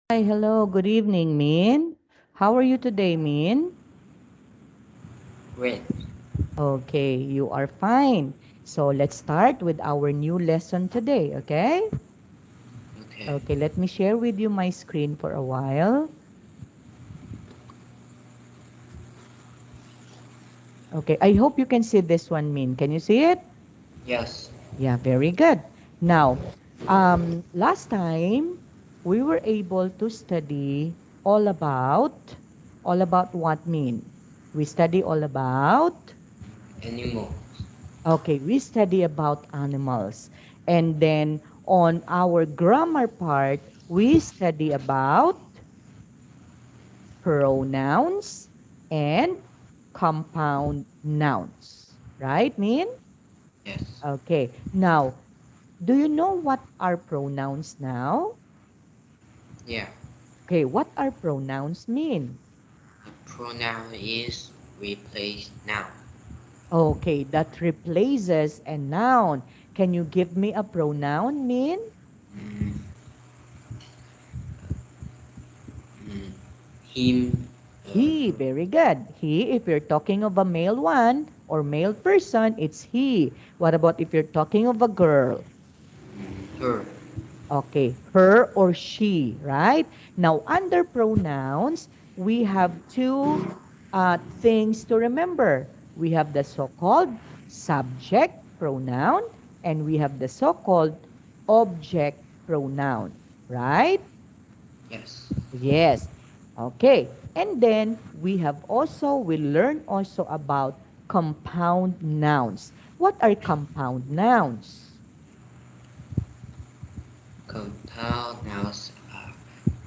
Hi, hello, good evening, Min. How are you today, Min? Great. Okay, you are fine. So let's start with our new lesson today, okay? Okay. Okay, let me share with you my screen for a while. Okay, I hope you can see this one, Min. Can you see it? Yes. Yeah, very good. Now, last time we were able to study all about what, Min? We study all about. Animal. Okay, we study about animals. And then on our grammar part, we study about pronouns and compound nouns. Right, Min? Yes. Okay. Now, do you know what are pronouns now? Yeah. Okay, what are pronouns mean? A pronoun is replace noun. Okay, that replaces a noun. Can you give me a pronoun, Min? Mm, mm, him. He, very good. He, if you're talking of a male one or male person, it's he. What about if you're talking of a girl? Her. Okay, her or she, right? Now, under pronouns, we have two things to remember. We have the so-called subject pronoun and we have the so-called object pronoun, right? Yes. Yes. Okay. And then we learn also about compound nouns. What are compound nouns? Compound nouns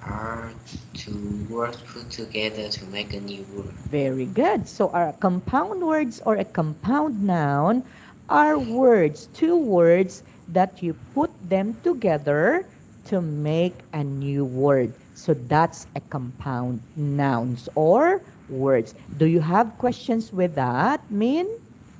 are two words put together to make a new word. Very good. So our compound words or a compound noun are words, two words that you put them together to make a new word. So that's a compound nouns or words. Do you have questions with that, Min?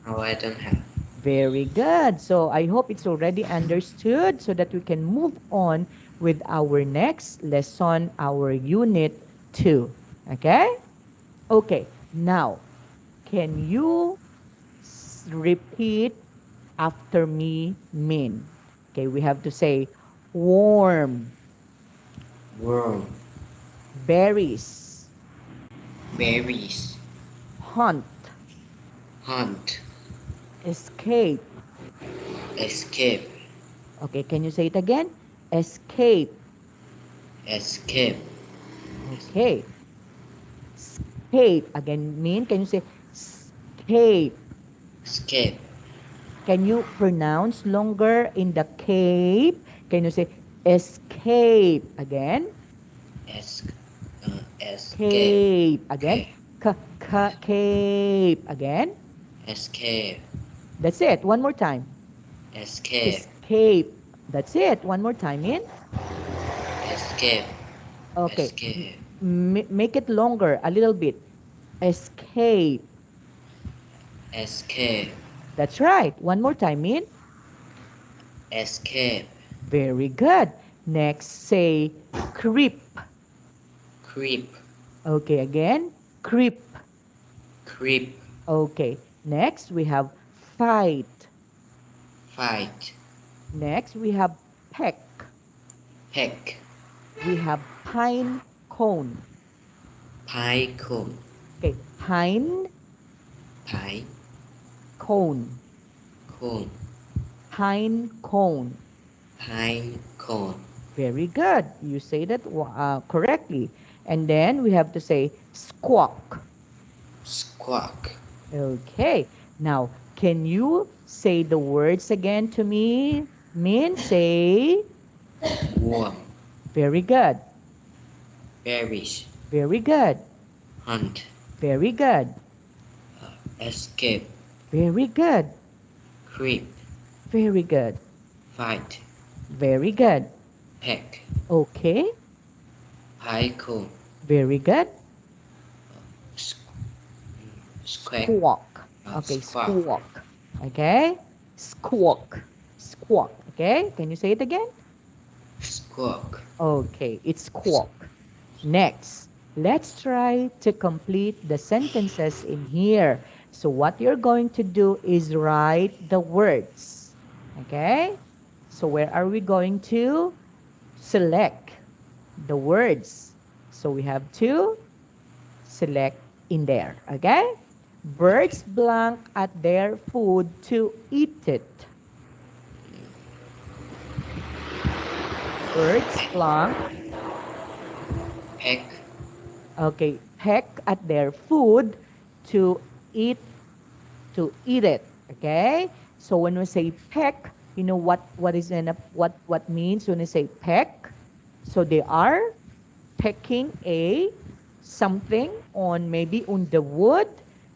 No, I don't have. Very good. So I hope it's already understood so that we can move on with our next lesson, our unit 2. Okay? Okay. Now, can you repeat after me, Min? Okay, we have to say warm, Worm. berries, Berries. hunt, Hunt. escape. Escape. Okay, can you say it again? Escape. Escape. Okay. Scape. Again, Min, can you say scape? Escape. Can you pronounce longer in the cape? Can you say escape again? Es- escape. Cape again. Okay. Cape again. Escape. That's it. One more time. Escape. Escape. That's it. One more time in. Escape. Okay. Escape. Make it longer a little bit. Escape. Escape. That's right. One more time in. Escape. Very good. Next, say creep. Creep. Okay, again. Creep. Creep. Okay. Next, we have fight. Fight. Next, we have peck. Peck. We have pine cone. Pie cone. Okay, pine Pie cone. cone. Pine cone. Pine cone. Very good. You say that correctly. And then we have to say squawk. Squawk. Okay. Now, can you say the words again to me? Min, say. Warm. Very good. Berries. Very good. Hunt. Very good. Escape. Very good. Creep. Very good. Fight. Very good. Peck. Okay. Pie cone. Very good. Squ- Squawk. Squawk. Okay, Squawk. squawk. Okay? Squawk. Squawk. Okay? Can you say it again? Squawk. Okay, it's squawk. Next, let's try to complete the sentences in here. So what you're going to do is write the words. Okay? So where are we going to select the words? So we have to select in there. Okay? Birds blank at their food to eat it. Birds blank, Peck, okay, peck at their food to eat eat it. Okay? So when we say peck, you know what is in a what means when we say peck? So they are pecking a something on maybe on the wood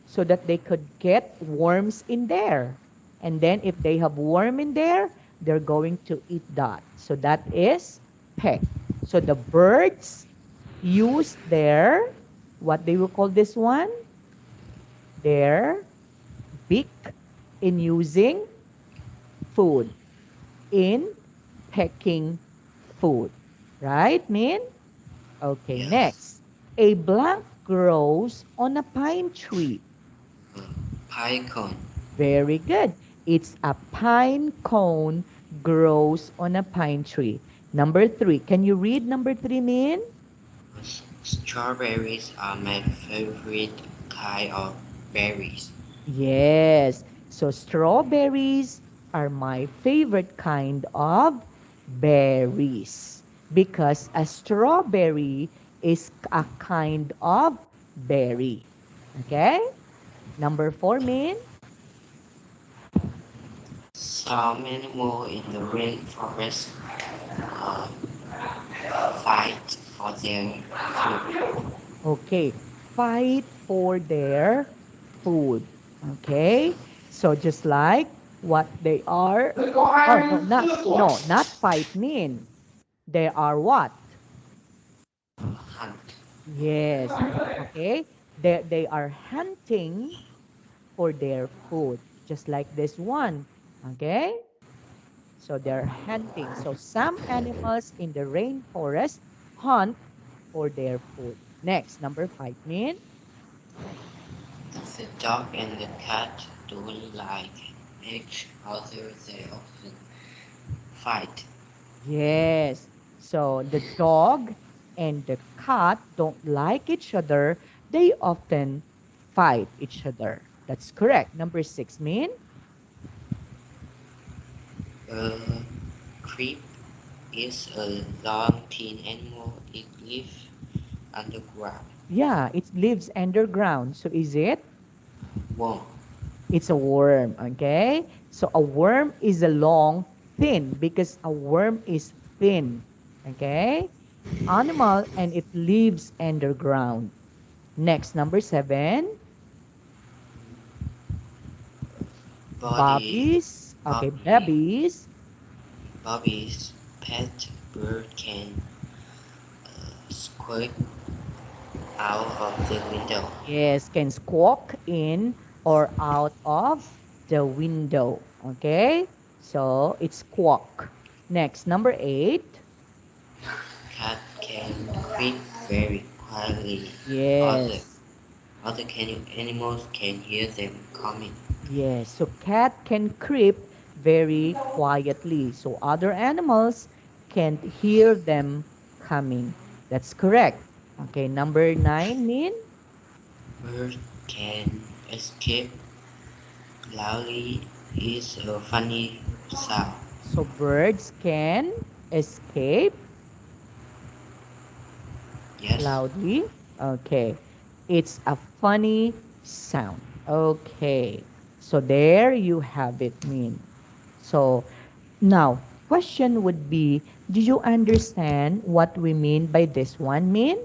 so that they could get worms in there. And then if they have worm in there, they're going to eat that. So that is peck. So the birds use their, what they will call this one? Their beak in using food, in pecking food. Right, Min? Okay, yes. next. A blank grows on a pine tree. Uh, Pie cone, Very good. It's a pine cone grows on a pine tree. Number three. Can you read number three, Min? Strawberries are my favorite kind of berries. Yes. So strawberries are my favorite kind of berries because a strawberry is a kind of berry. Okay? Number four, Min? Some animals in the rainforest uh, fight for their food. Okay, fight for their food. Okay, so just like what they are, oh no, not fight mean. They are what? Hunt. Yes. Okay, they are hunting for their food, just like this one. Okay, so they're hunting. So some animals in the rainforest hunt for their food. Next, number five, mean. The dog and the cat don't like each other. They often fight. Yes. So the dog and the cat don't like each other. They often fight each other. That's correct. Number six, mean? A creep is a long thin animal. It lives underground. Yeah, it lives underground. So is it? Worm. It's a worm, okay? So a worm is a long, thin because a worm is thin, okay? Animal and it lives underground. Next, number seven, Body. bobbies. Okay, Bobby. babies. Bobby's pet bird can squeak out of the window. Yes, can squawk in or out of the window. Okay, so it's squawk. Next, number eight. Cat can creep very quietly. Other Yes, animals can hear them coming. yes. So cat can creep very quietly. So other animals can't hear them coming. That's correct. Okay, number nine, mean. Bird can escape loudly is a funny sound. So birds can escape Yes, loudly. Okay. It's a funny sound. Okay. So there you have it, Min. So now, question would be, do you understand what we mean by this one, Min?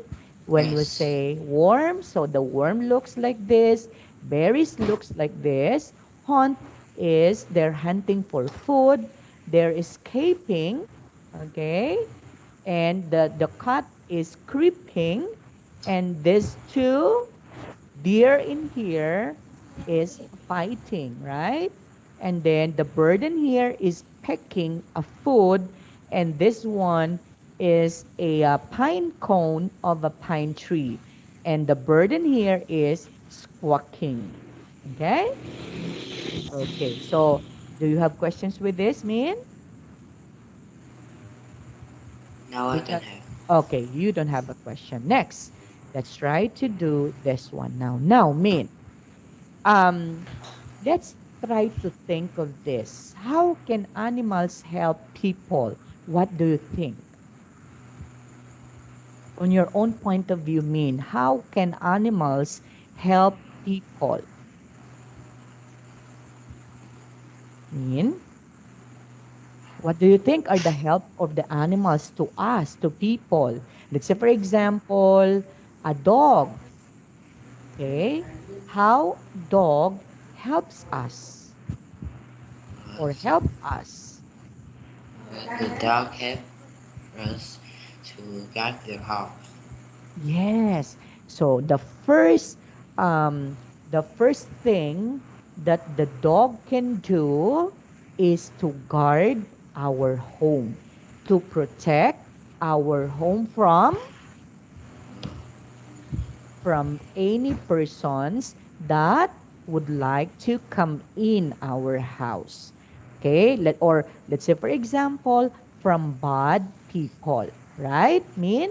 When we yes. say worm, so the worm looks like this, berries looks like this, hunt is they're hunting for food, they're escaping, okay? And the cat is creeping, and these two deer in here is fighting, right? And then the bird in here is pecking a food, and this one is a pine cone of a pine tree. And the bird in here is squawking. Okay? Okay. So, do you have questions with this, Min? Now I Do you don't have? have. Okay, you don't have a question. Next, let's try to do this one now. Now, Min, um, let's try to think of this. How can animals help people? What do you think? On your own point of view, Min, how can animals help people? Min, what do you think are the help of the animals to us, to people? Let's say, for example, a dog. Okay, how dog helps us or Uh, help us? the dog help us to guard the house. Yes. So the first thing that the dog can do is to guard our home, to protect our home from any persons that would like to come in our house. Okay? Let's say for example, from bad people, right? Min?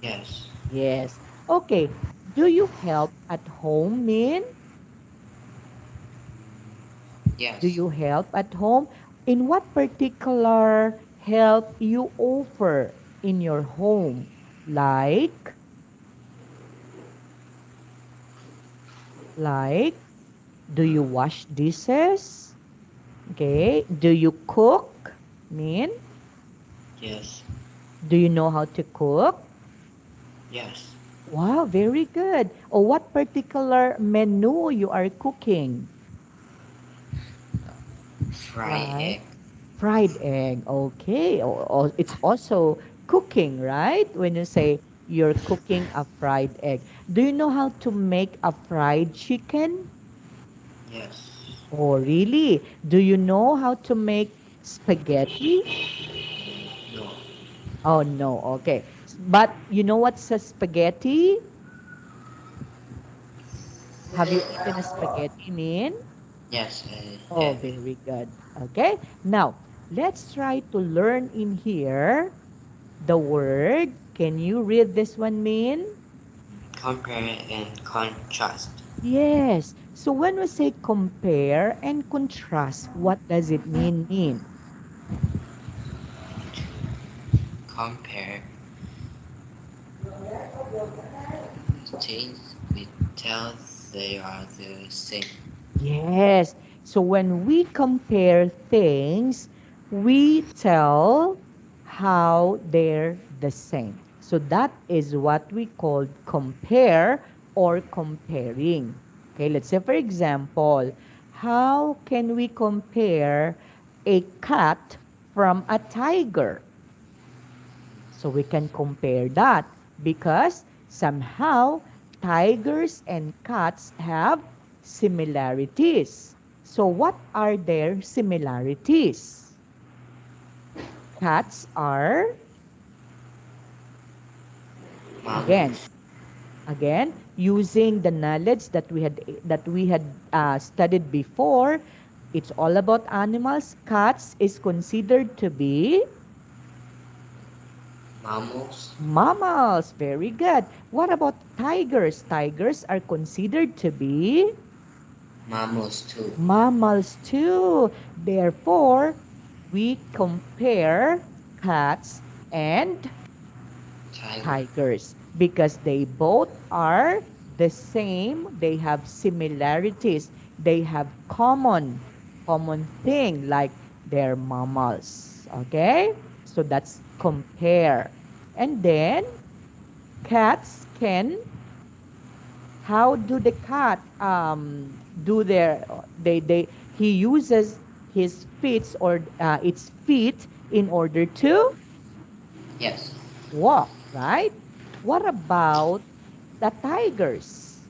Yes, Yes. Okay. Do you help at home, Min? Do yes, you help at home? In what particular help you offer in your home? Like, like, do you wash dishes? Okay. Do you cook? Min? yes, Do you know how to cook? yes. Wow, very good. Or what particular menu you are cooking? Fried Like egg. fried egg. Okay. Or it's also cooking, right? When you say you're cooking a fried egg. Do you know how to make a fried chicken? Yes. Oh, really? Do you know how to make spaghetti? No. Oh, no. Okay. But you know what's a spaghetti? Have you eaten a spaghetti, Min? Yes, I Oh, have it. very good. Okay. Now, let's try to learn in here the word. Can you read this one, Min? Compare and contrast. Yes. So when we say compare and contrast, what does it mean? Compare things we tell they are the same. Yes. So when we compare things, we tell how they're the same. So that is what we call compare or comparing. Okay, let's say for example, how can we compare a cat from a tiger? So we can compare that because somehow tigers and cats have similarities. So what are their similarities? Cats are, again, Mammals. using the knowledge that we had studied before, it's all about animals. Cats is considered to be Mammals. mammals. Very good. What about tigers? Tigers are considered to be Mammals too. mammals too. Therefore, we compare cats and Tiger. tigers because they both are the same. They have similarities. They have common thing like they're mammals. Okay? So that's compare. And then cats can, how do the cat do their they he uses his feet or its feet in order to Yes. walk, right? What about the tigers?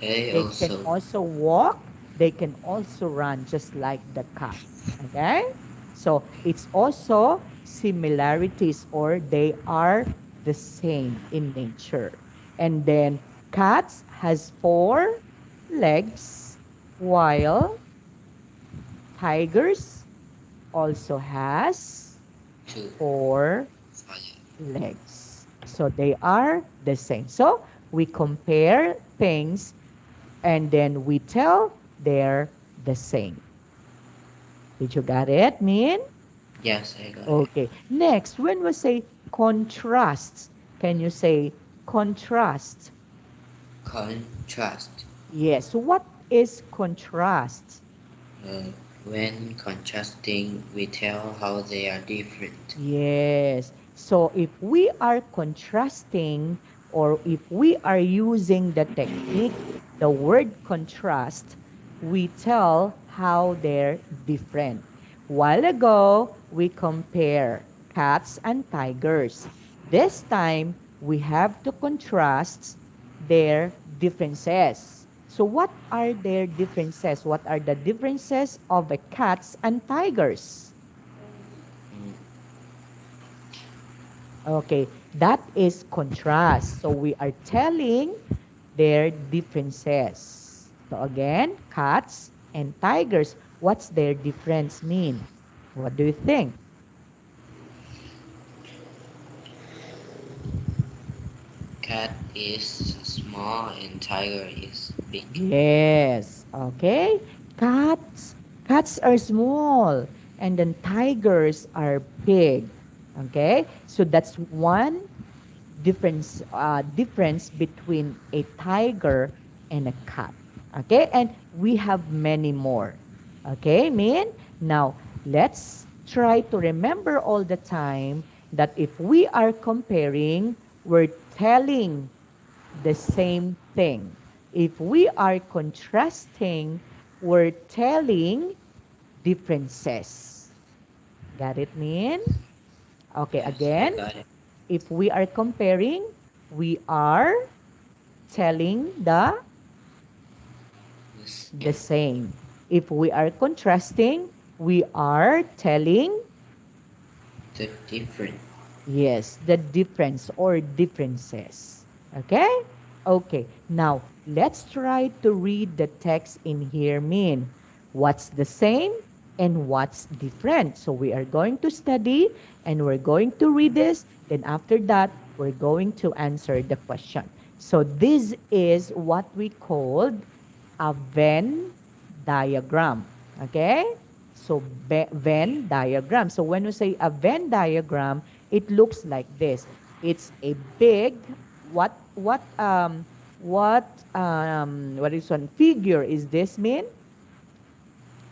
They They can also. also walk, they can also run just like the cat. Okay? So it's also similarities or they are the same in nature. And then cats has 4 legs while tigers also has two, 4 legs. So they are the same. So we compare things and then we tell they're the same. Did you got it, Min? yes, I got it. Okay. Next, when we say contrasts, can you say contrast? Contrast. Yes. So what is contrast? Uh, when contrasting, we tell how they are different. Yes. So if we are contrasting or if we are using the technique, the word contrast, we tell how they're different. While ago, we compare cats and tigers. This time, we have to contrast their differences. So what are their differences? What are the differences of the cats and tigers? Mm, Okay, that is contrast. So we are telling their differences. So again, cats and tigers, what's their difference mean? What do you think? cat is small and tiger is big. Yes, okay. Cats are small and then tigers are big. Okay, so that's one difference between a tiger and a cat. Okay, and we have many more. Okay, Min? Now, let's try to remember all the time that if we are comparing, we're telling the same thing. If we are contrasting, we're telling differences. Got it, Min? Okay, Yes, I again, got it. if we are comparing, we are telling The the same. same. If we are contrasting, we are telling, The different. yes, the difference or differences. Okay? Okay. Now, let's try to read the text in here, Min. What's the same and what's different? So we are going to study and we're going to read this. Then after that, we're going to answer the question. So this is what we called a Venn diagram. Okay? So Venn diagram. So when we say a Venn diagram, it looks like this. It's a big what is one figure is this mean?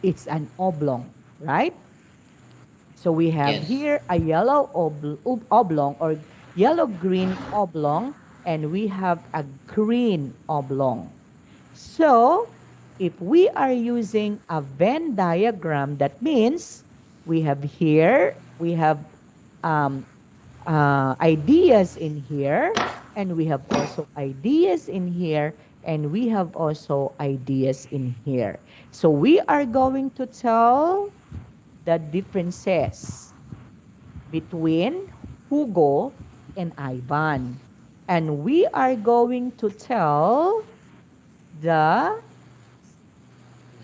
It's an oblong, right? So we have Yes. here a yellow oblong or yellow green oblong and we have a green oblong. So, if we are using a Venn diagram, that means we have here, we have um, ideas in here, and we have also ideas in here, and we have also ideas in here. So, we are going to tell the differences between Hugo and Ivan. And we are going to tell the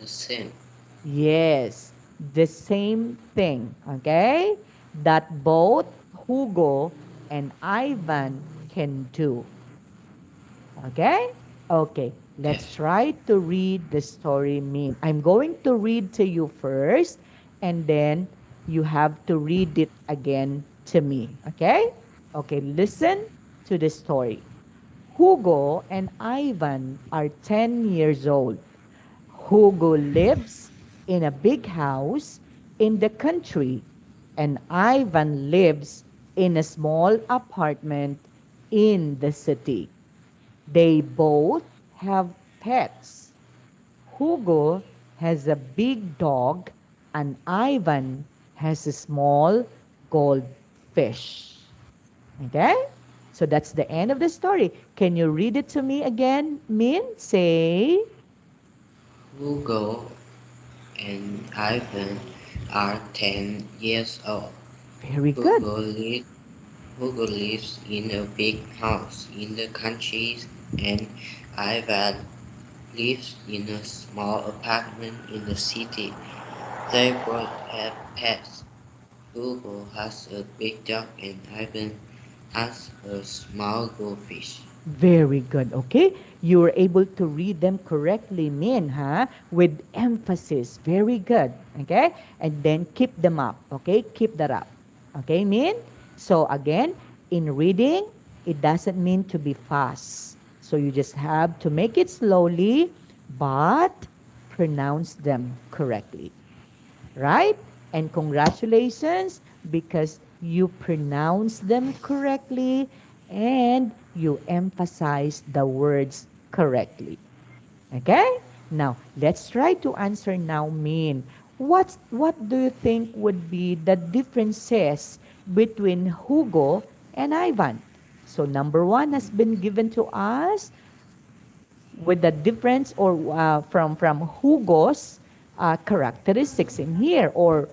The same. yes, the same thing, okay? That both Hugo and Ivan can do, okay? Okay, let's Yes. try to read the story mean. I'm going to read to you first, and then you have to read it again to me, okay? Okay, listen to the story. Hugo and Ivan are 10 years old. Hugo lives in a big house in the country, and Ivan lives in a small apartment in the city. They both have pets. Hugo has a big dog, and Ivan has a small goldfish. Okay? So that's the end of the story. Can you read it to me again, Min? Say. Hugo and Ivan are 10 years old. Very good. Hugo, li- Hugo lives in a big house in the country, and Ivan lives in a small apartment in the city. They both have pets. Hugo has a big dog, and Ivan has a small goldfish. Very good. Okay. You were able to read them correctly, Min, huh? With emphasis. Very good. Okay. And then keep them up. Okay. Keep that up. Okay, Min? So again, in reading, it doesn't mean to be fast. So you just have to make it slowly, but pronounce them correctly. Right? And congratulations because you pronounce them correctly and you emphasize the words correctly. Okay? Now, let's try to answer now, Min. What do you think would be the differences between Hugo and Ivan? So number one has been given to us with the difference or from Hugo's characteristics in here or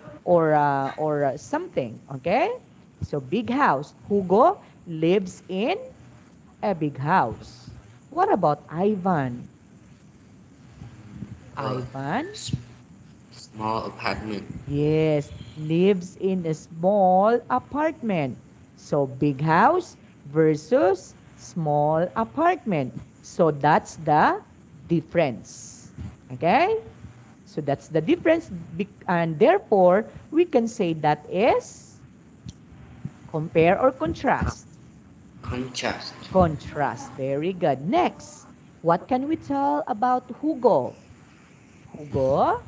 something. Okay, so big house. Hugo lives in a big house. What about Ivan? A Ivan, s- small apartment. yes, lives in a small apartment. So big house versus small apartment. So that's the difference. Okay? So that's the difference. And therefore, we can say that is compare or Con- contrast. Contrast. Contrast. Very good. Next, what can we tell about Hugo? Hugo?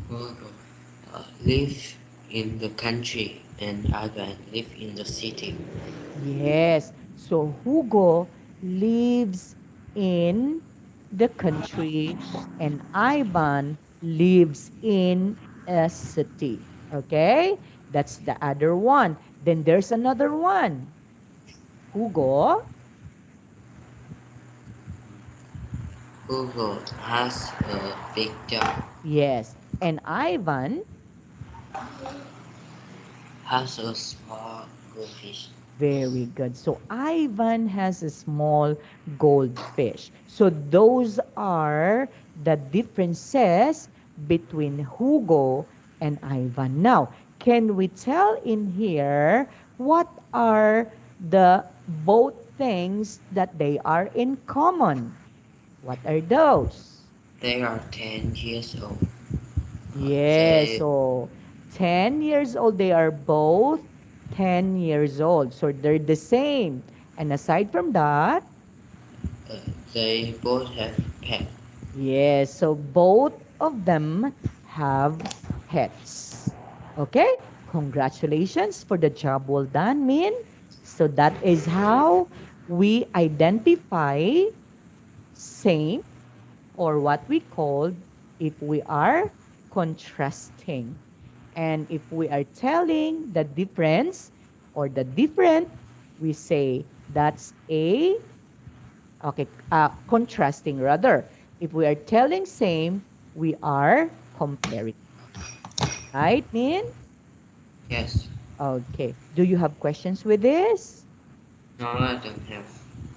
Hugo live in the country, and Ivan live in the city. Yes. So Hugo lives in the country and Ivan lives in a city. Okay? That's the other one. Then there's another one. Hugo, Hugo has a big dog. yes. And Ivan, Has a small goldfish. very good. So Ivan has a small goldfish. So those are the differences between Hugo and Ivan. Now, can we tell in here what are the both things that they are in common? What are those? They are 10 years old. Yes, They so 10 years old, they are both 10 years old. So they're the same. And aside from that, uh, they both have pet. yes, so both of them have pets. Okay, congratulations for the job well done, Min. So that is how we identify same or what we called if we are contrasting. And if we are telling the difference or the different, we say that's a, okay, contrasting rather. If we are telling same, we are comparing. Right, Min? Yes. Okay. Do you have questions with this? No, I don't have.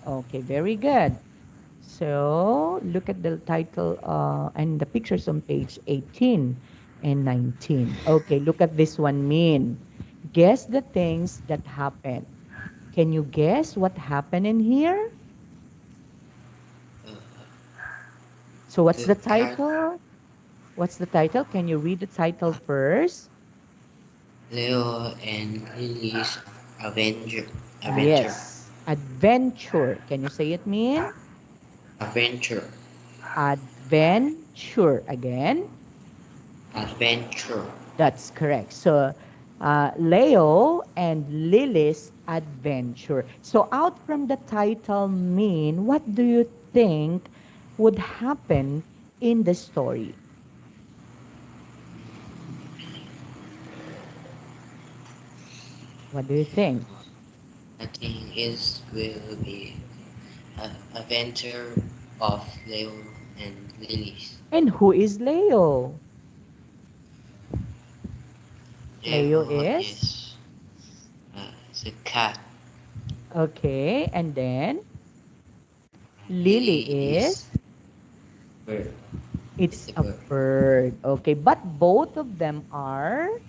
Okay, very good. So look at the title and the pictures on page 18 and 19. Okay, look at this one, Min. Guess the things that happen. Can you guess what happened in here? Uh, So what's the the cat title? What's the title? Can you read the title first? Leo and Lily's Avenger. Adventure. Yes. Adventure. Can you say it, Min? Adventure. Adventure. Again. Adventure. That's correct. So Leo and Lily's adventure. So out from the title, Min, what do you think would happen in the story? What do you think? I think it will be an adventure of Leo and Lily. And who is Leo? Leo Leo is? is the cat. Okay. And then Lily Lily is? is bird. It's It's a a bird. bird. Okay. But both of them are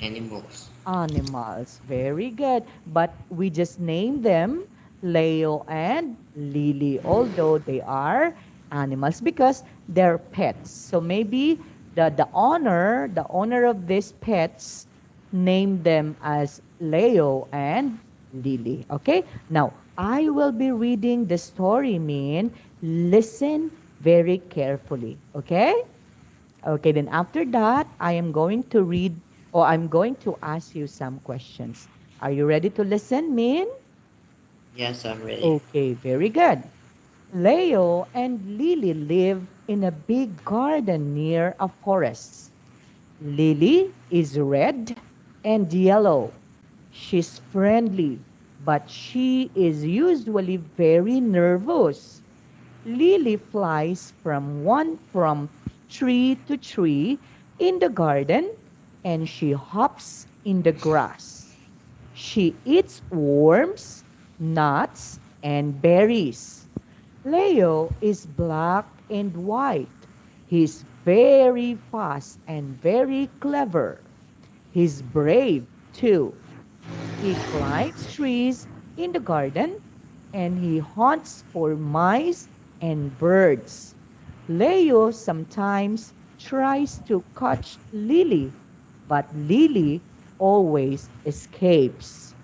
Animals. animals. Very good. But we just named them Leo and Lily, although they are animals because they're pets. So maybe the owner of these pets named them as Leo and Lily. Okay? Now, I will be reading the story, Min. Listen very carefully. Okay? Okay, then after that, I am going to read or I'm going to ask you some questions. Are you ready to listen, Min? Yes, I'm ready. Okay, very good. Leo and Lily live in a big garden near a forest. Lily is red and yellow. She's friendly, but she is usually very nervous. Lily flies from tree to tree in the garden and she hops in the grass. She eats worms, nuts, and berries. Leo is black and white. He's very fast and very clever. He's brave too. He climbs trees in the garden and he hunts for mice and birds. Leo sometimes tries to catch Lily, but Lily always escapes.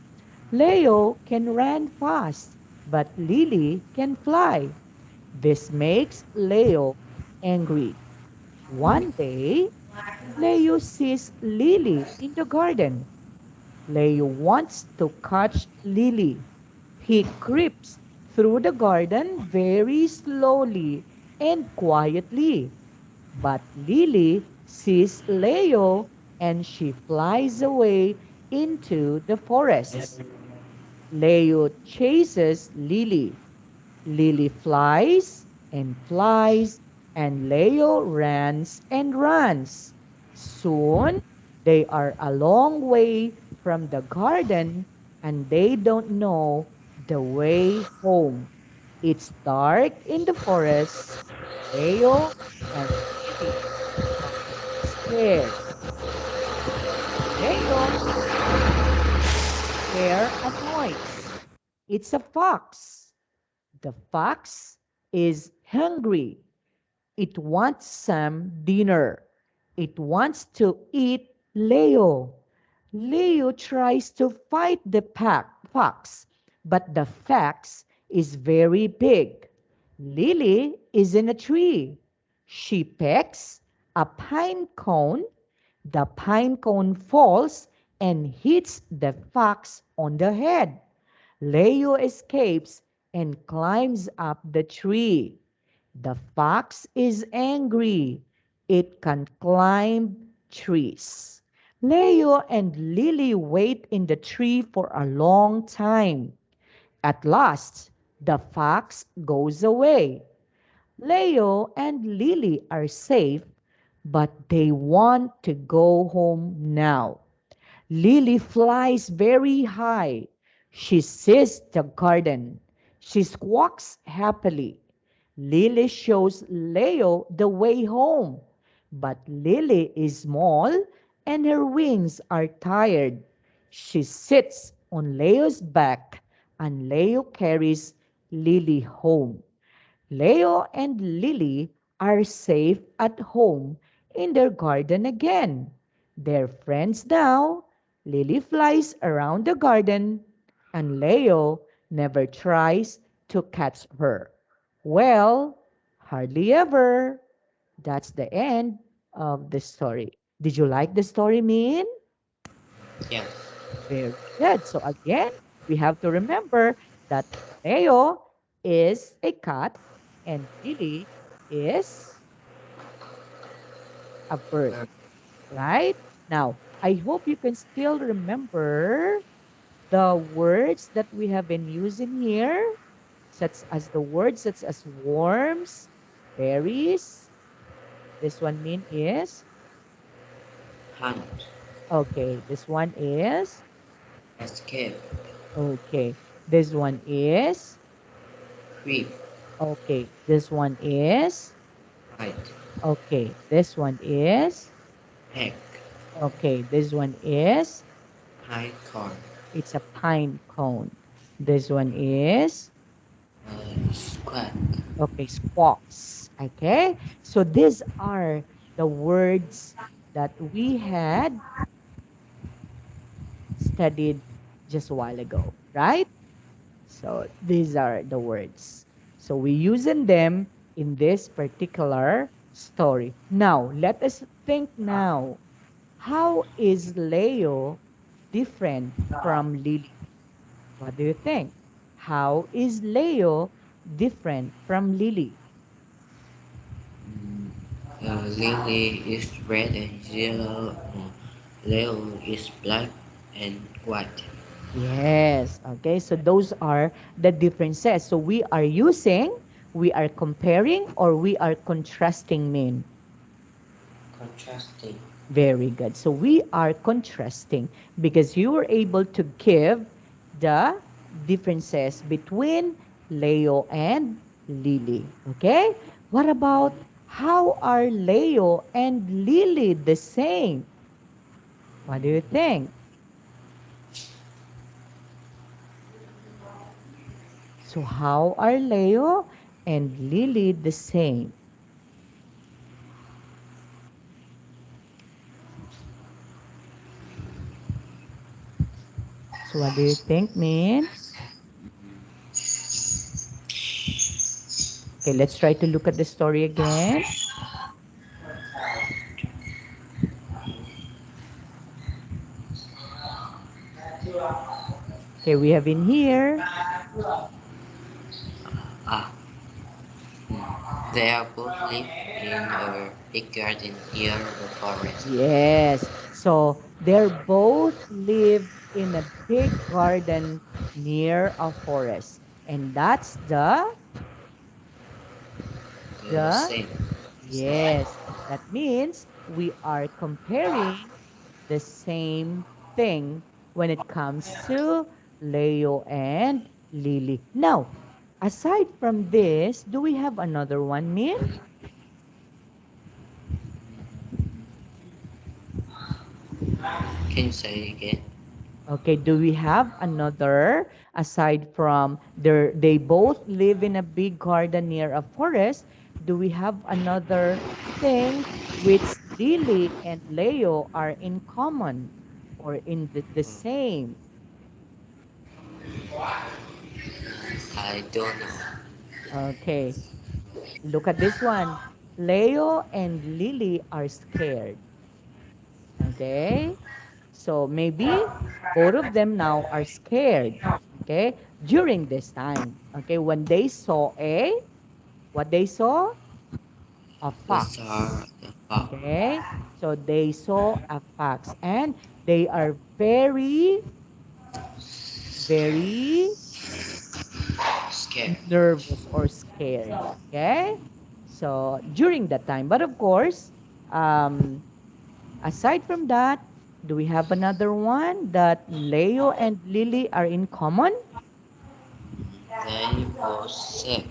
Leo can run fast, but Lily can fly. This makes Leo angry. One day, Leo sees Lily in the garden. Leo wants to catch Lily. He creeps through the garden very slowly and quietly. But Lily sees Leo and she flies away into the forest. Leo chases Lily. Lily flies and flies, and Leo runs and runs. Soon, they are a long way from the garden and they don't know the way home. It's dark in the forest. Leo and Lily are scared. Leo hear a noise. It's a fox. The fox is hungry. It wants some dinner. It wants to eat Leo. Leo tries to fight the fox, but the fox is very big. Lily is in a tree. She pecks a pine cone. The pine cone falls and hits the fox on the head. Leo escapes and climbs up the tree. The fox is angry. It can climb trees. Leo and Lily wait in the tree for a long time. At last, the fox goes away. Leo and Lily are safe, but they want to go home now. Lily flies very high. She sees the garden. She squawks happily. Lily shows Leo the way home. But Lily is small and her wings are tired. She sits on Leo's back and Leo carries Lily home. Leo and Lily are safe at home in their garden again. They're friends now. Lily flies around the garden, and Leo never tries to catch her. Well, hardly ever. That's the end of the story. Did you like the story, Min? Yes. Very good. So again, we have to remember that Leo is a cat and Lily is a bird, right? Now, I hope you can still remember the words that we have been using here, such as the words such as worms, berries. This one mean is Hunt. Okay, this one is. escape, Okay, this one is. creep, Okay, this one is. hide, Okay, this one is. heck, Okay, this one is. high car, It's a pine cone. This one is. squat, Okay, squawks. Okay, so these are the words that we had studied just a while ago, right? So these are the words. So we using them in this particular story. Now, let us think now. How is Leo different from Lily? What do you think? How is Leo different from Lily? mm, lily is red and yellow, Leo is black and white. Yes. Okay. So those are the differences. So we are comparing, or we are contrasting mean. Contrasting. Very good. So we are contrasting because you were able to give the differences between Leo and Lily. Okay. What about how are Leo and Lily the same? What do you think? So how are Leo and Lily the same? So what do you think, Min? Okay, let's try to look at the story again. Okay, we have in here. Ah, they are both live in a big garden near the forest. Yes. So they're both live in a big garden near a forest. And that's the Same. yes. That means we are comparing the same thing when it comes to Leo and Lily. Now, aside from this, do we have another one, Min? Can you say again? Okay, do we have another aside from they both live in a big garden near a forest? Do we have another thing which Lily and Leo are in common or in the same? I don't know. Okay, look at this one. Leo and Lily are scared. Okay, so maybe both of them now are scared. Okay, during this time. Okay, when they saw what they saw? A The star, fox. the fox, Okay, so they saw a fox and they are very scared. nervous or scared. Okay, so during that time, but of course, um, aside from that, do we have another one that Leo and Lily are in common? They were sick.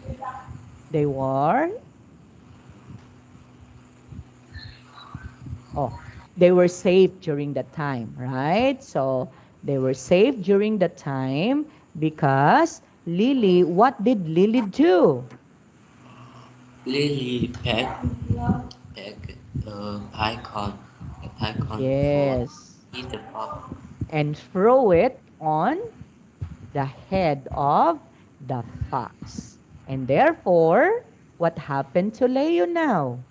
They were, oh, they were safe during that time, right? So they were safe during that time because Lily, what did Lily do? Lily peck a icon for Yes, eat the fox. and throw it on the head of the fox. And therefore, what happened to Leo now?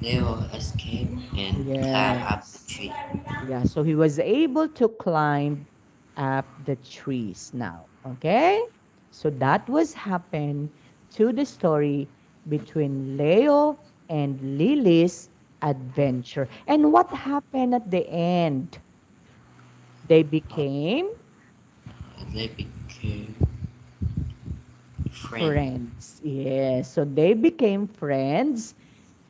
Leo escaped and climbed up the Yes. tree. Yeah, so he was able to climb up the trees now. Okay? So that was happened to the story between Leo and Lily's adventure. And what happened at the end? They Uh, became they became friends. friends. Yes, so they became friends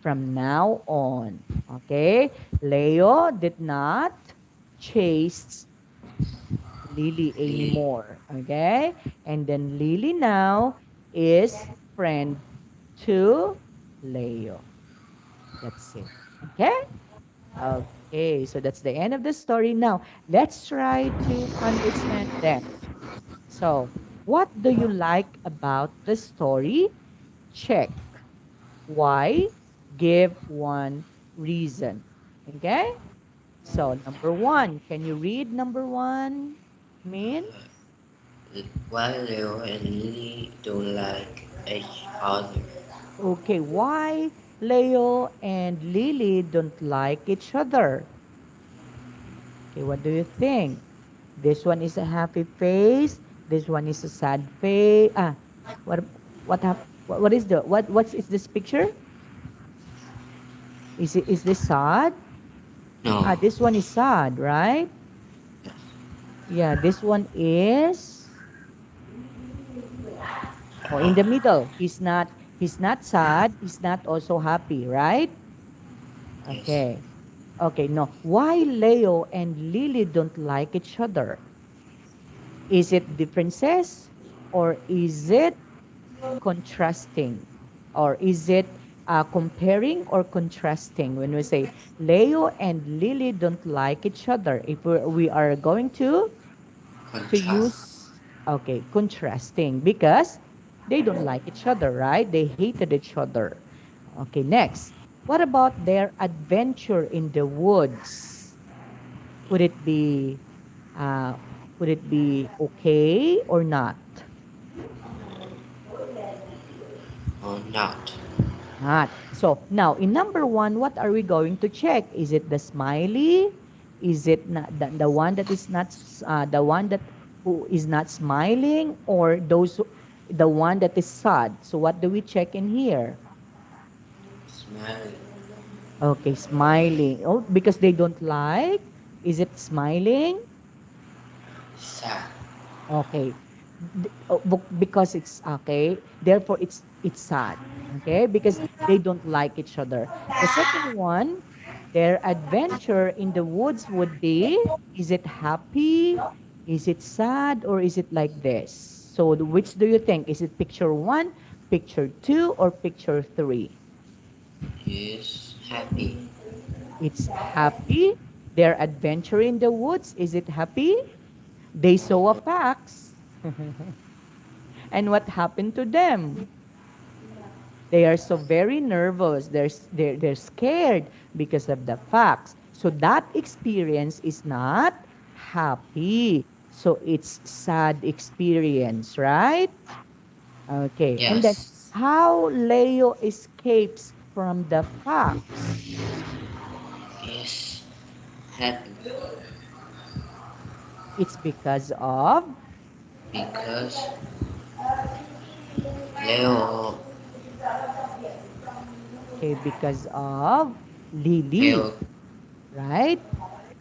from now on. Okay? Leo did not. chased Lily Lily. anymore. Okay? And then Lily now is friend to Leo. That's it. Okay? Okay, so that's the end of the story. Now, let's try to understand them. So, what do you like about the story? Check. Why? Give one reason. Okay? So, number one, can you read number one? Mean? Why Leo and Lily don't like each other? Okay, why Leo and Lily don't like each other? Okay, what do you think? This one is a happy face. This one is a sad face. What what is the what is this picture? Is this sad? No. This one is sad, right? Yes. Yeah, this one is in the Uh, middle. He's not sad, he's not also happy, right? yes. Okay. Okay, no. Why Leo and Lily don't like each other? Is it differences or is it contrasting? Or is it comparing or contrasting? When we say Leo and Lily don't like each other, if we are going to Contrast. use, okay, contrasting, because they don't like each other, right? They hated each other. Okay, next. What about their adventure in the woods? Would it be uh, would it be okay or not? Or not. Not. So now in number one, what are we going to check? Is it the smiley? Is it not the one that is not the one that who is not smiling, or the one that is sad? So what do we check in here? Smiling. Okay, smiling. Oh, because they don't like. Is it smiling? Sad. Okay. Because it's okay, therefore it's sad. Okay, because they don't like each other. The second one, their adventure in the woods would be, is it happy? Is it sad? Or is it like this? So which do you think? Is it picture one, picture two, or picture three? Is happy. It's happy. Their adventure in the woods, is it happy? They saw a fox. And what happened to them? They are so very nervous. They're scared because of the facts. So that experience is not happy. So it's sad experience, right? Okay. And then Yes. how Leo escapes from the fox? Is happy. It's because of, Because Leo. okay, because of Lily, Leo. right?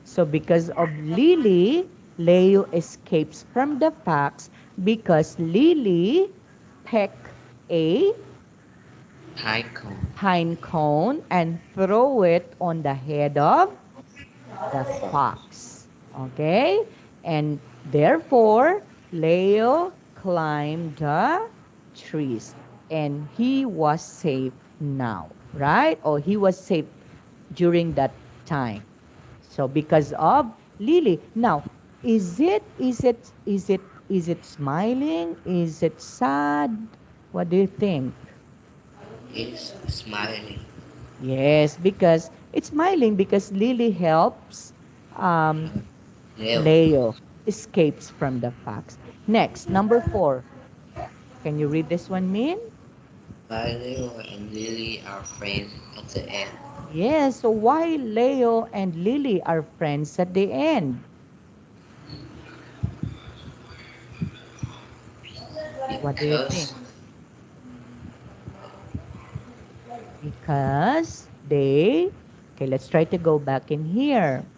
So because of Lily, Leo escapes from the fox because Lily peck a Pine cone. pine cone and throw it on the head of the fox. Okay? And therefore, Leo climbed the trees and he was safe now, right? Or he was safe during that time. So because of Lily. Now, is it smiling? Is it sad? What do you think? Is smiling. Yes, because it's smiling because Lily helps um Leo. Leo escapes from the fox. Next, number four. Can you read this one, Min? Why Leo and Lily are friends at the end? Yes, so why Leo and Lily are friends at the end? What do you think? Because Because they, okay, let's try to go back in here.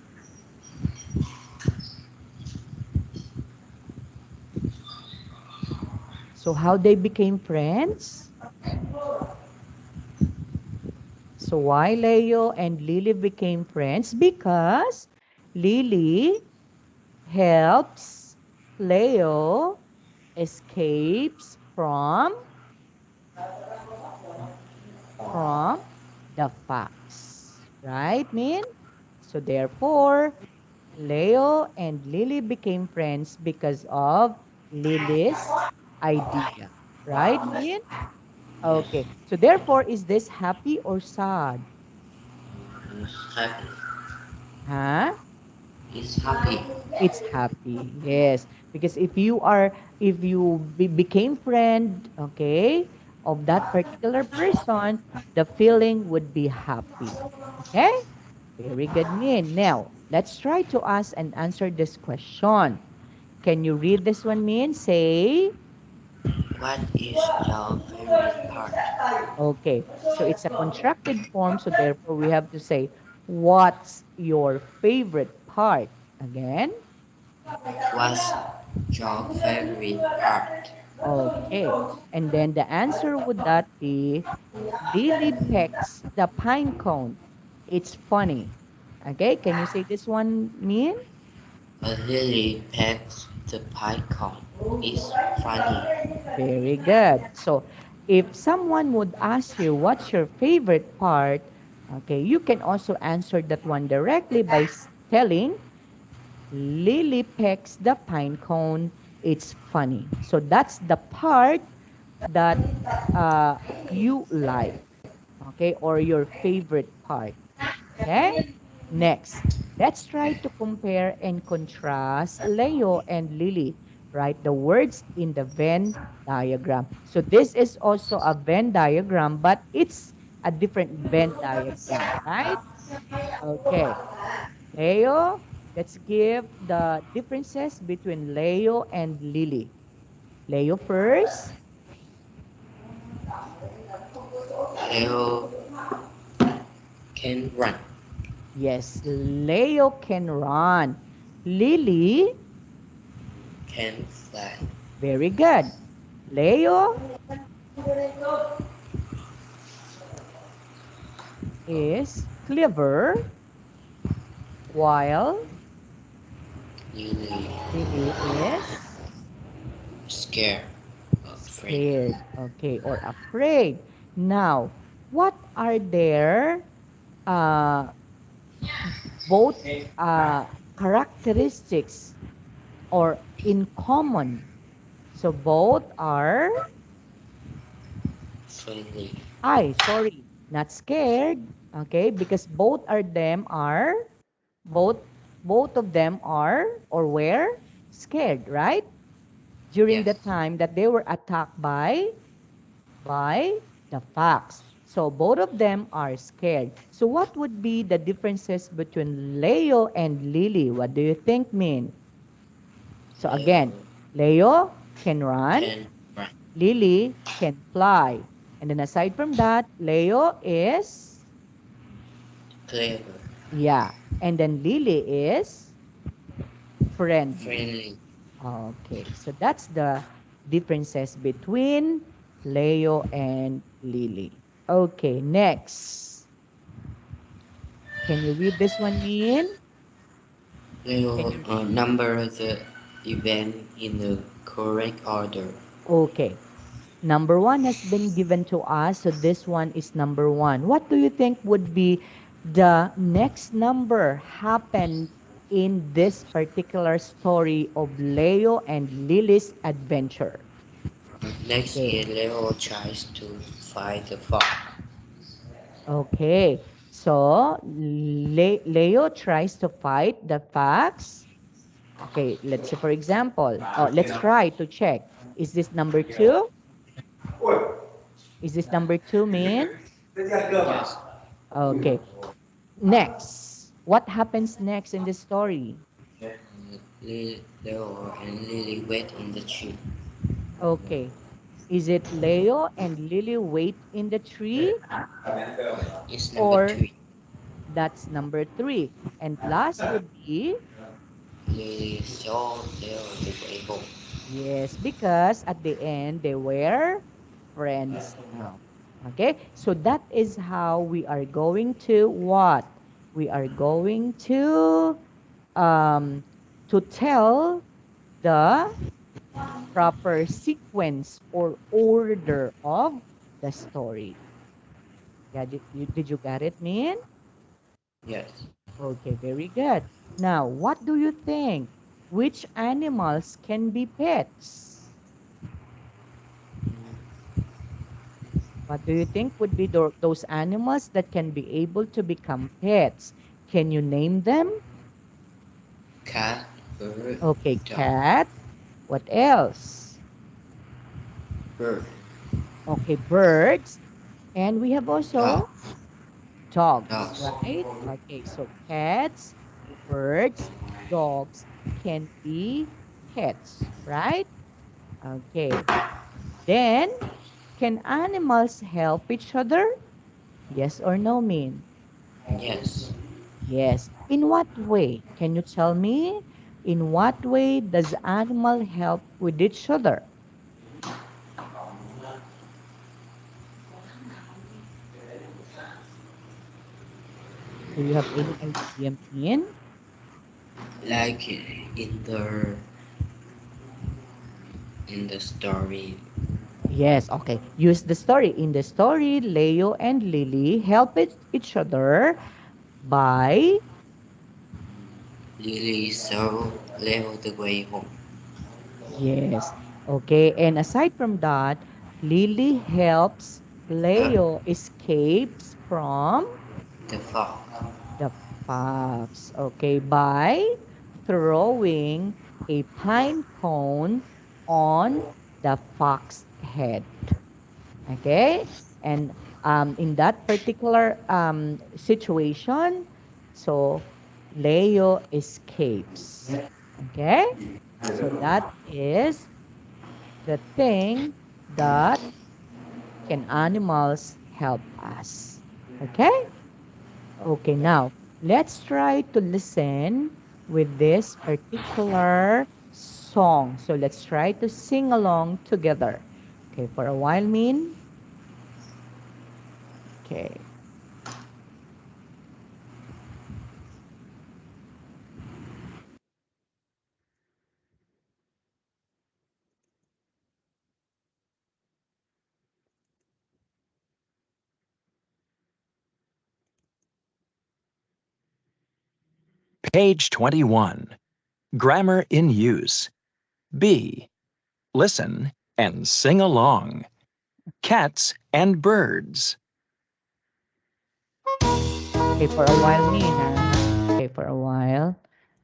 So how they became friends? So why Leo and Lily became friends? Because Lily helps Leo escapes from the fox. Right, Min? So therefore, Leo and Lily became friends because of Lily's idea. Right, Min? Yes. Okay. So therefore, is this happy or sad? He's happy. Huh? He's happy. It's happy. Yes. Because if you became friend, okay, of that particular person, the feeling would be happy. Okay? Very good, Min. Now, let's try to ask and answer this question. Can you read this one, Min? Say, What is your favorite part? okay. So it's a contracted form, so therefore we have to say, what's your favorite part? Again, What's your favorite part? okay. And then the answer would that be, Lily pecks the pine cone. It's funny. Okay, can you say this one, Min? A lily pecks the python. It's funny. Very good. So, if someone would ask you what's your favorite part, okay, you can also answer that one directly by telling Lily pecks the pine cone. It's funny. So that's the part that you like, okay, or your favorite part. Okay? Next, let's try to compare and contrast Leo and Lily. Write the words in the Venn diagram. So this is also a Venn diagram, but it's a different Venn diagram, right? Okay. Leo, let's give the differences between Leo and Lily. Leo first. Leo can run, Yes, Leo can run. Lily, can fly. very good. Leo is clever, while Lily Lily is scared, afraid. scared, okay, or afraid. Now, what are their uh, both characteristics or in common? So both are, Friendly. sorry, not scared, okay, because both both of them are or were scared, right? During the Yes. time that they were attacked by the fox. So both of them are scared. So what would be the differences between Leo and Lily? What do you think, Min? So Leo again, Leo can run, can run. Lily can fly. And then aside from that, Leo is, Clever. yeah. And then Lily is friendly. Friendly. Okay, so that's the differences between Leo and Lily. Okay, next. Can you read this one, Min? Can Leo you? number the event in the correct order. Okay. Number one has been given to us, so this one is number one. What do you think would be the next number happen in this particular story of Leo and Lily's adventure? Next Okay. year, Leo tries to fight the fox. Okay. So Leo tries to fight the fox. Okay, let's say for example, let's try to check. Is this number two? Is this number two, Min? Yes. Okay. Next. What happens next in this story? Leo and Lily wait in the tree. Okay. Is it Leo and Lily wait in the tree, It's number or three. that's number three? And last would be, Lily saw Leo the table. yes, because at the end they were friends now. Okay, so that is how we are going to what? We are going to um, to tell the proper sequence or order of the story. Yeah, did you get it, Min? Yes. Okay, very good. Now, what do you think? Which animals can be pets? What do you think would be those animals that can be able to become pets? Can you name them? Cat, bird, Okay, dog. cat. What else? Bird, Okay, birds. And we have dog, also dogs, dogs. right? Okay, so cats, birds, dogs can be pets, right? Okay. Then, can animals help each other? Yes or no, Min? Yes. Yes. In what way? Can you tell me? In what way does animal help with each other? Do you have any idea, Min? Like in the story, Yes, okay. Use the story. In the story, Leo and Lily help each other by, Lily saw Leo the way home. yes, okay. And aside from that, Lily helps Uh, Leo escapes from the fog. the fox, okay, by throwing a pine cone on the fox head. Okay, and in that particular situation, so Leo escapes. Okay, so that is the thing that can animals help us. Okay, okay, now let's try to listen with this particular song. So let's try to sing along together. Okay, for a while, Min. Okay. Page 21. Grammar in use. B. Listen and sing along. Cats and birds. Okay, for a while, Mina. Okay, for a while.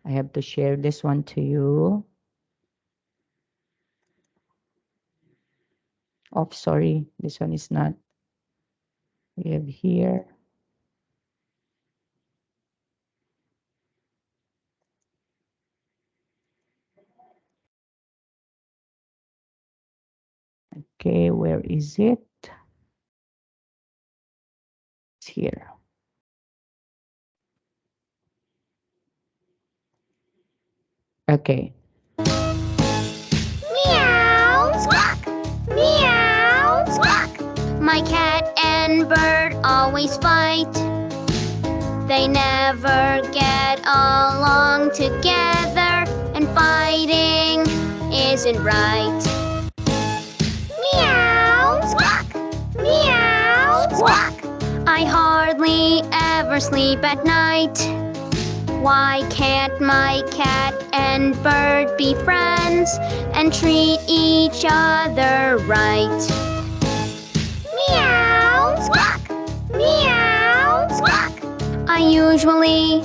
I have to share this one to you. Oh, sorry. This one is not. We have here. Okay, where is it? It's here. Okay. Meow. Squawk. Meow. Squawk. My cat and bird always fight. They never get along together, and fighting isn't right. Meow. Squawk. Meow. Squawk. I hardly ever sleep at night. Why can't my cat and bird be friends and treat each other right? Meow! Squawk! Meow! Squawk! I usually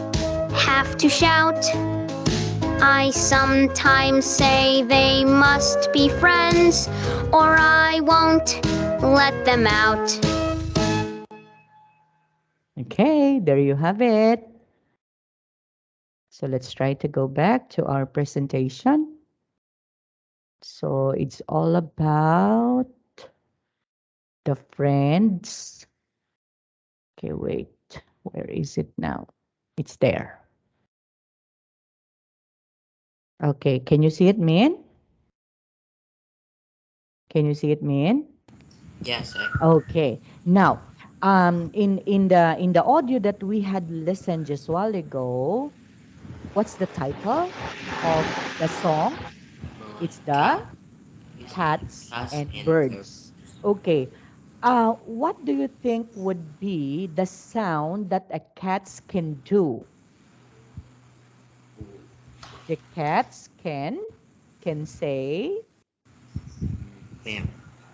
have to shout. I sometimes say they must be friends, or I won't let them out. Okay, there you have it. So let's try to go back to our presentation. So it's all about the friends. Okay, wait. Where is it now? It's there. Okay, can you see it, Min? Can you see it, Min? Yes, Okay. Now, in the audio that we had listened just a while ago, What's the title of the song? It's the Cat is Cats cats and and bird. Birds. Okay. What do you think would be the sound that a cats can do? The cats can say Meow.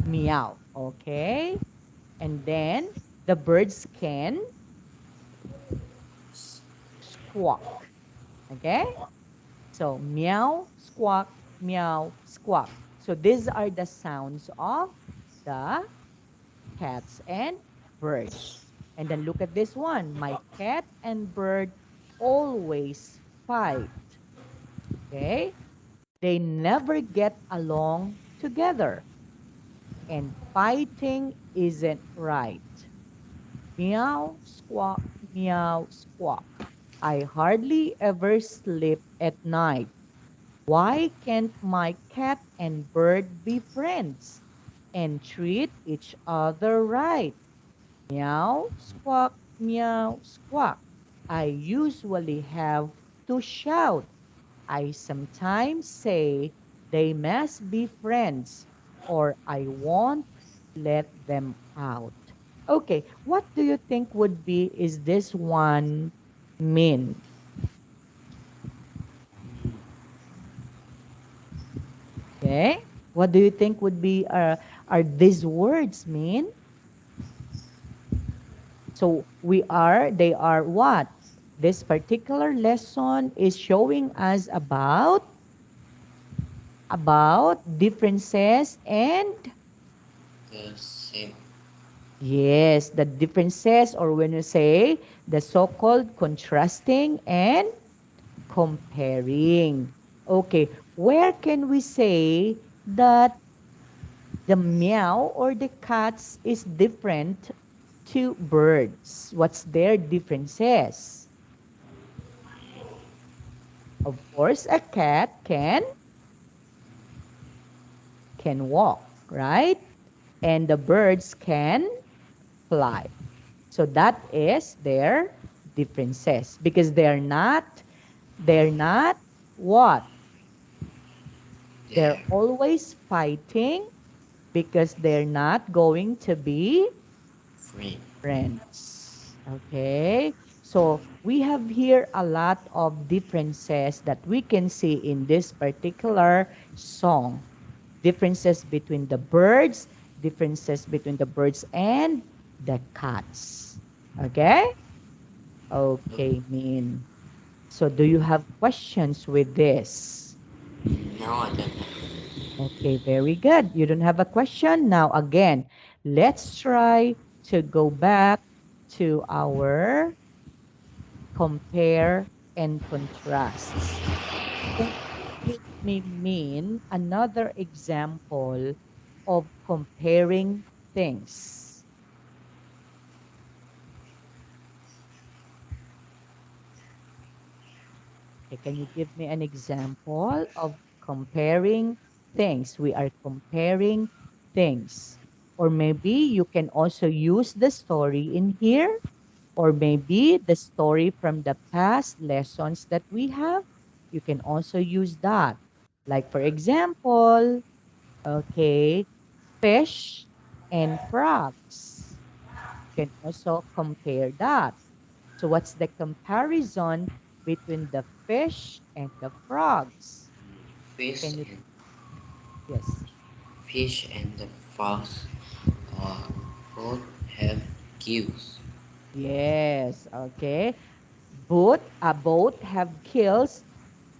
meow. Okay. And then the birds can squawk. Okay. So meow, squawk, meow, squawk. So these are the sounds of the cats and birds. And then look at this one. My cat and bird always fight. Okay. They never get along together. And fighting isn't right. Meow, squawk, meow, squawk. I hardly ever sleep at night. Why can't my cat and bird be friends and treat each other right? Meow, squawk, meow, squawk. I usually have to shout. I sometimes say they must be friends or I won't let them out. Okay, what do you think would be is this one mean? Okay? What do you think would be are these words mean? So they are what? This particular lesson is showing us about differences and The same. yes, the differences or when you say the so-called contrasting and comparing. Okay, where can we say that the meow or the cats is different to birds? What's their differences? Of course, a cat can walk, right? And the birds can fly. So that is their differences because they're not what? They're There. always fighting because they're not going to be Friend. friends. Okay? So we have here a lot of differences that we can see in this particular song. Differences between the birds and the cats. Okay? Okay, Min. So do you have questions with this? No, I don't have. Okay, very good. You don't have a question? Now again, let's try to go back to our compare and contrasts. Can you give me mean another example of comparing things? Okay, can you give me an example of comparing things? We are comparing things. Or maybe you can also use the story in here, or maybe the story from the past lessons that we have. You can also use that. Like, for example, okay, fish and frogs. You can also compare that. So what's the comparison between the fish and the frogs? Fish Can you, and yes. fish and the frogs uh, both have gills. Yes, okay. Both have gills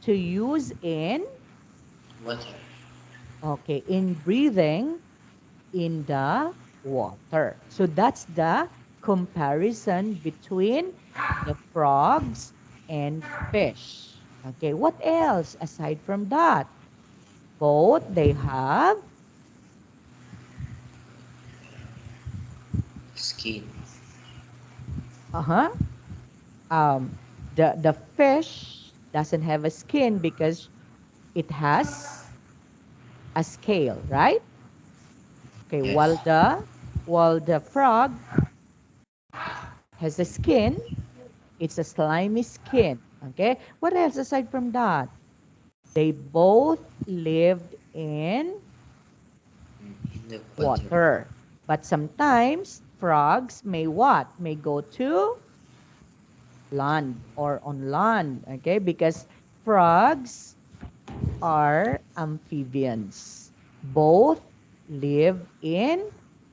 to use in, Water. okay, in breathing in the water. So that's the comparison between the frogs and fish. Okay, what else aside from that? Both they have Skin. uh-huh um the fish doesn't have a skin because it has a scale, right? Okay, while Yes. the frog has a skin, it's a slimy skin. Okay. What else aside from that? They both lived in in the water. water. But sometimes frogs may what? May go to land or on land. Okay. Because frogs are amphibians. Both live in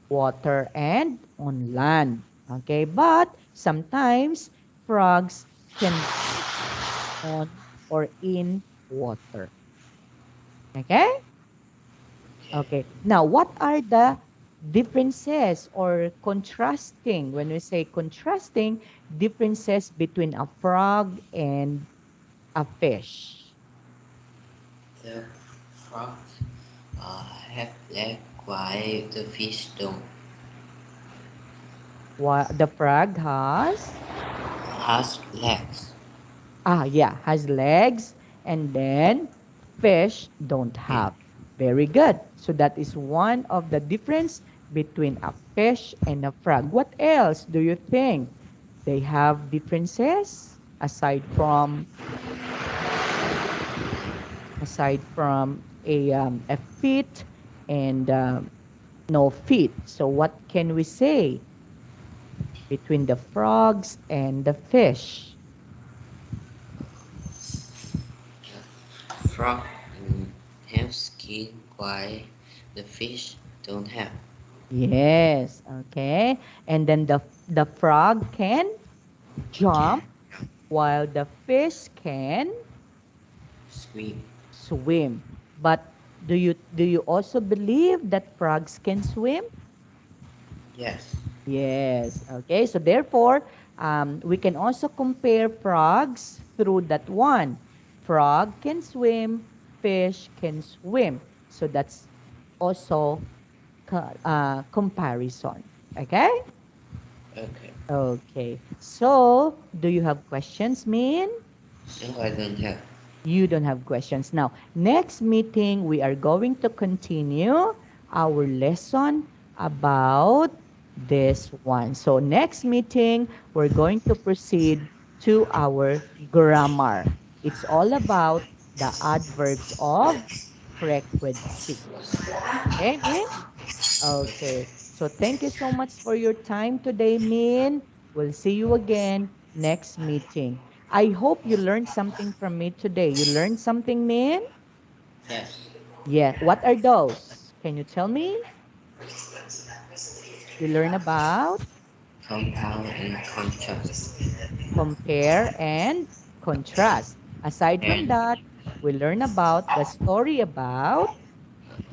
water and on land. Okay, but sometimes frogs can on or in water. Okay? Okay. Okay. Now, what are the differences or contrasting? When we say contrasting, differences between a frog and a fish. The frogs have legs while the fish don't. What the frog has? Has legs. Yeah, has legs, and then fish don't have. Very good. So that is one of the difference between a fish and a frog. What else do you think? They have differences aside from a feet and no feet. So what can we say between the frogs and the fish? The frog have skin while the fish don't have. Yes, okay. And then the frog can jump while the fish can Swim. swim. But do you also believe that frogs can swim? Yes. Yes. Okay. So therefore, we can also compare frogs through that one. Frog can swim, fish can swim. So that's also comparison. Okay. Okay. Okay. So, do you have questions, Min? No, I don't have. You don't have questions. Now, next meeting, we are going to continue our lesson about this one. So, next meeting, we're going to proceed to our grammar. It's all about the adverbs of frequency. Okay, Min? Okay. So thank you so much for your time today, Min. We'll see you again next meeting. I hope you learned something from me today. You learned something, Min? Yes. Yeah. What are those? Can you tell me? You learn about Compound and contrast. compare and contrast. Aside from And that, we learn about the story about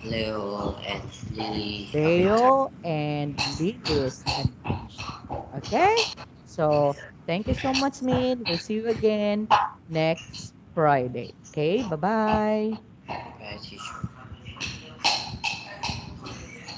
Leo and Lily habitat. Leo and Lily's adventure. Okay? So, thank you so much, Min. We'll see you again next Friday. Okay? Bye-bye. Bye, teacher.